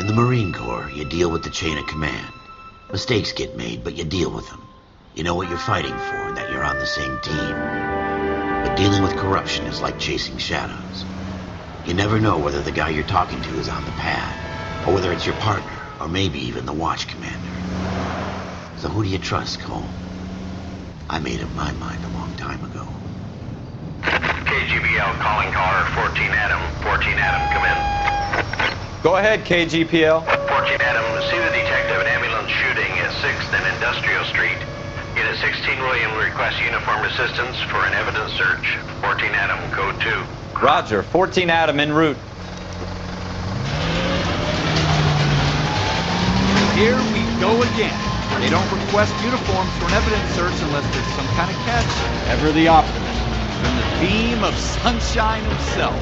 the Marine Corps, you deal with the chain of command. Mistakes get made, but you deal with them. You know what you're fighting for and that you're on the same team. But dealing with corruption is like chasing shadows. You never know whether the guy you're talking to is on the pad, or whether it's your partner, or maybe even the watch commander. So who do you trust, Cole? I made up my mind a long time ago. KGBL calling caller 14 Adam. 14 Adam, come in. Go ahead, KGPL. 14 Adam, see the detective, an ambulance shooting at 6th and Industrial Street. Unit 16 William requests uniformed assistance for an evidence search. 14 Adam, code 2. Roger, 14 Adam en route. Here we go again. They don't request uniforms for an evidence search unless there's some kind of catch. Ever the optimist. From the beam of sunshine himself.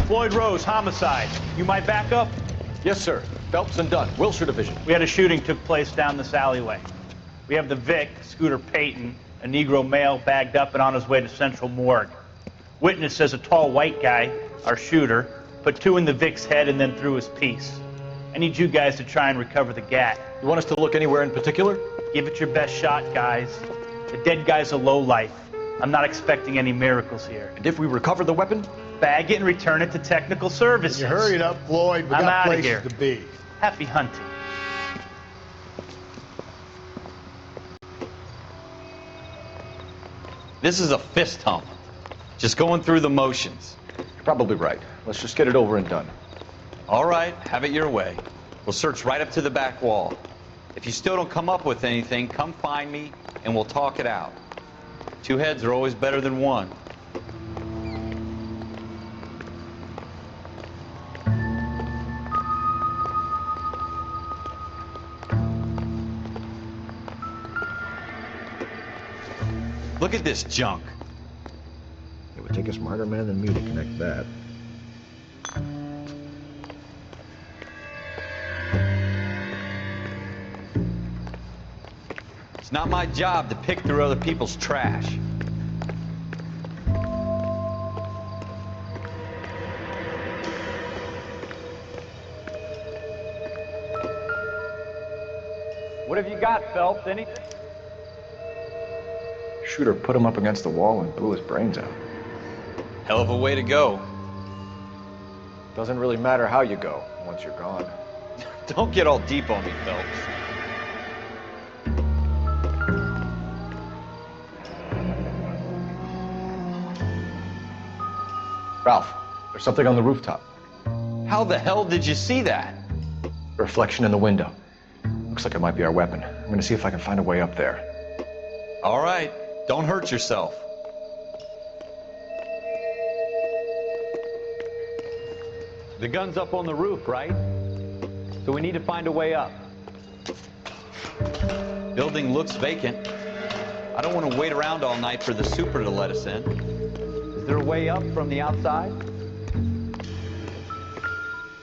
Floyd Rose, homicide. You might back up? Yes, sir. Phelps and Dunn, Wilshire Division. We had a shooting took place down this alleyway. We have the Vic, Scooter Payton, a Negro male bagged up and on his way to Central Morgue. Witness says a tall white guy, our shooter, put 2 in the Vic's head and then threw his piece. I need you guys to try and recover the gat. You want us to look anywhere in particular? Give it your best shot, guys. The dead guy's a lowlife. I'm not expecting any miracles here. And if we recover the weapon? Bag it and return it to technical services. You hurry it up, Floyd. We I'm got outta places here. to be. Happy hunting. This is a fist hump. Just going through the motions. You're probably right. Let's just get it over and done. All right, have it your way. We'll search right up to the back wall. If you still don't come up with anything, come find me and we'll talk it out. 2 heads are always better than 1. Look at this junk. It would take a smarter man than me to connect that. It's not my job to pick through other people's trash. What have you got, Phelps? Anything? Shooter put him up against the wall and blew his brains out. Hell of a way to go. Doesn't really matter how you go once you're gone. Don't get all deep on me, Phelps. Ralph, there's something on the rooftop. How the hell did you see that? A reflection in the window. Looks like it might be our weapon. I'm gonna see if I can find a way up there. All right, don't hurt yourself. The gun's up on the roof, right? So we need to find a way up. Building looks vacant. I don't want to wait around all night for the super to let us in. Is there a way up from the outside?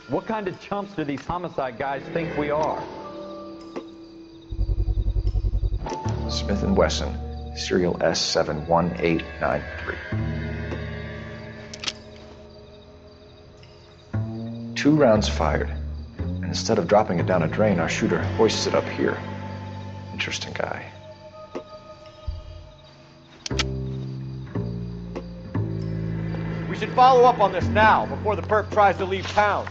What kind of chumps do these homicide guys think we are? Smith & Wesson, serial S71893. 2 rounds fired. And instead of dropping it down a drain, our shooter hoists it up here. Interesting guy. We should follow up on this now, before the perp tries to leave town.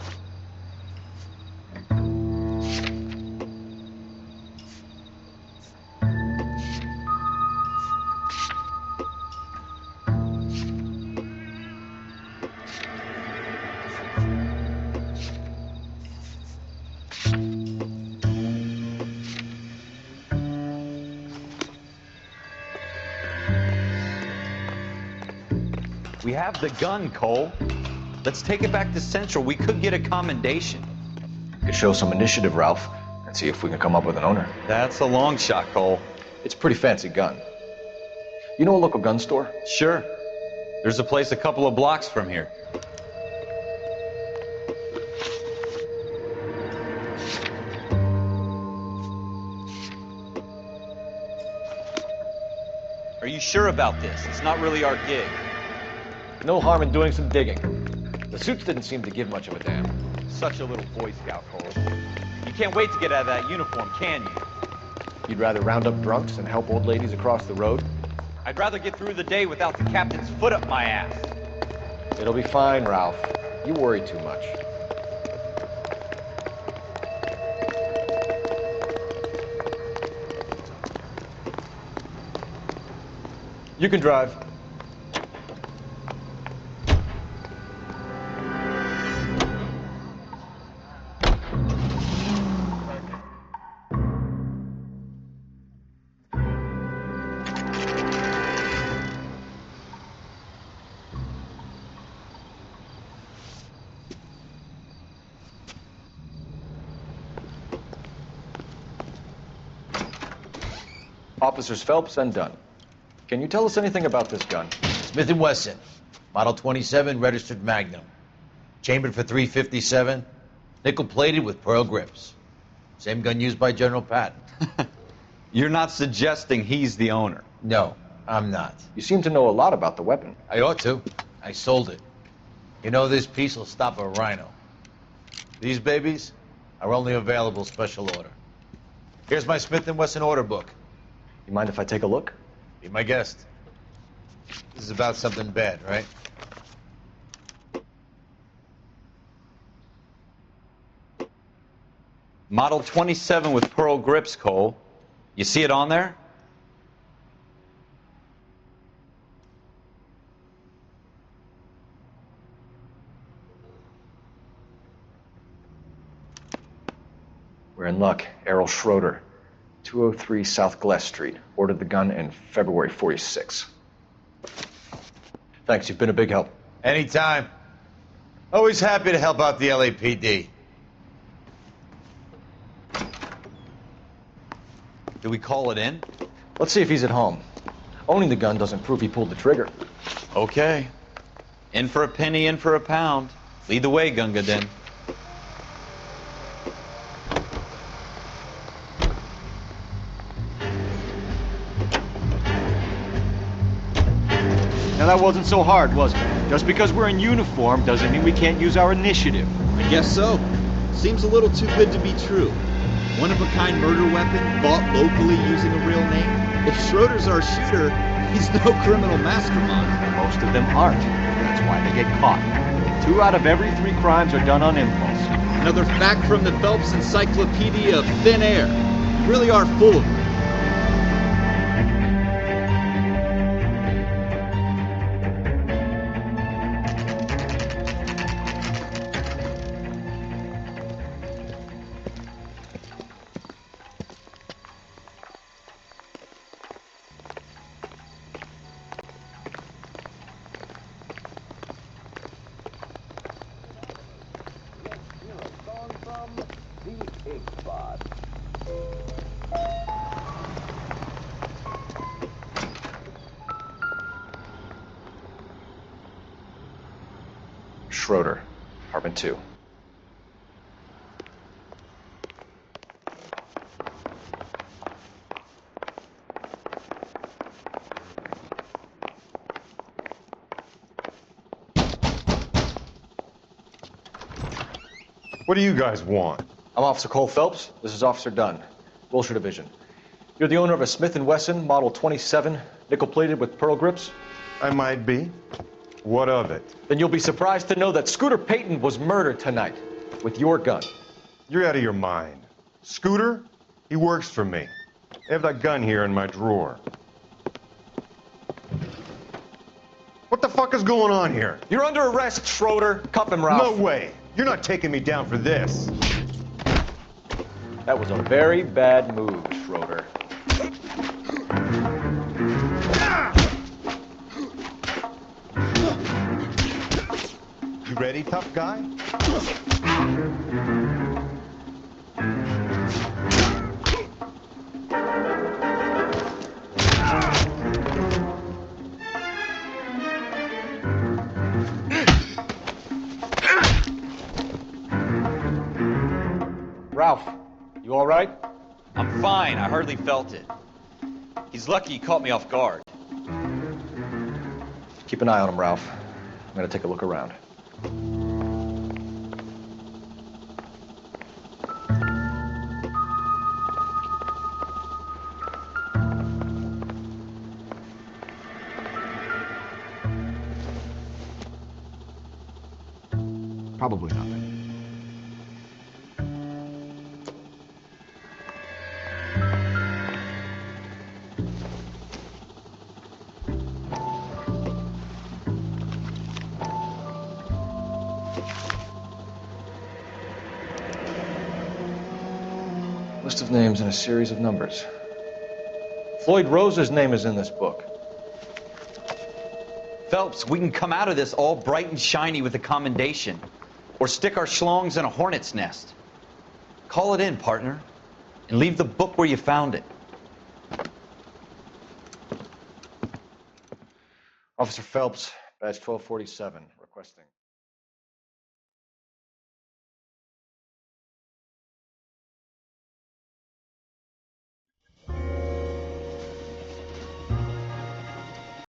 We have the gun, Cole. Let's take it back to Central. We could get a commendation. Could show some initiative, Ralph, and see if we can come up with an owner. That's a long shot, Cole. It's a pretty fancy gun. You know a local gun store? Sure. There's a place a couple of blocks from here. Are you sure about this? It's not really our gig. No harm in doing some digging. The suits didn't seem to give much of a damn. Such a little Boy Scout, Cole. You can't wait to get out of that uniform, can you? You'd rather round up drunks than help old ladies across the road? I'd rather get through the day without the captain's foot up my ass. It'll be fine, Ralph. You worry too much. You can drive. Officers Phelps and Dunn. Can you tell us anything about this gun? Smith & Wesson, Model 27, registered Magnum. Chambered for .357, nickel-plated with pearl grips. Same gun used by General Patton. You're not suggesting he's the owner? No, I'm not. You seem to know a lot about the weapon. I ought to. I sold it. You know, this piece will stop a rhino. These babies are only available special order. Here's my Smith & Wesson order book. You mind if I take a look? Be my guest. This is about something bad, right? Model 27 with pearl grips, Cole. You see it on there? We're in luck. Errol Schroeder, 203 South Glass Street. Ordered the gun in February '46. Thanks, you've been a big help. Anytime. Always happy to help out the LAPD. Do we call it in? Let's see if he's at home. Owning the gun doesn't prove he pulled the trigger. Okay. In for a penny, in for a pound. Lead the way, Gunga Din. Now that wasn't so hard, was it? Just because we're in uniform doesn't mean we can't use our initiative. I guess so. Seems a little too good to be true. One-of-a-kind murder weapon, bought locally using a real name. If Schroeder's our shooter, he's no criminal mastermind. Most of them aren't. That's why they get caught. 2 out of every 3 crimes are done on impulse. Another fact from the Phelps Encyclopedia of Thin Air. You really are full of them. Schroeder, apartment 2. What do you guys want? I'm Officer Cole Phelps. This is Officer Dunn, Wilshire Division. You're the owner of a Smith & Wesson Model 27, nickel-plated with pearl grips? I might be. What of it? Then you'll be surprised to know that Scooter Payton was murdered tonight with your gun. You're out of your mind. Scooter? He works for me. I have that gun here in my drawer. What the fuck is going on here? You're under arrest, Schroeder. Cuff him, Ralph. No way. You're not taking me down for this. That was a very bad move, Schroeder. You ready, tough guy? You all right? I'm fine. I hardly felt it. He's lucky he caught me off guard. Keep an eye on him, Ralph. I'm gonna take a look around. Probably nothing. List of names and a series of numbers. Floyd Rose's name is in this book. Phelps, we can come out of this all bright and shiny with a commendation. Or stick our schlongs in a hornet's nest. Call it in, partner. And leave the book where you found it. Officer Phelps, badge 1247, requesting.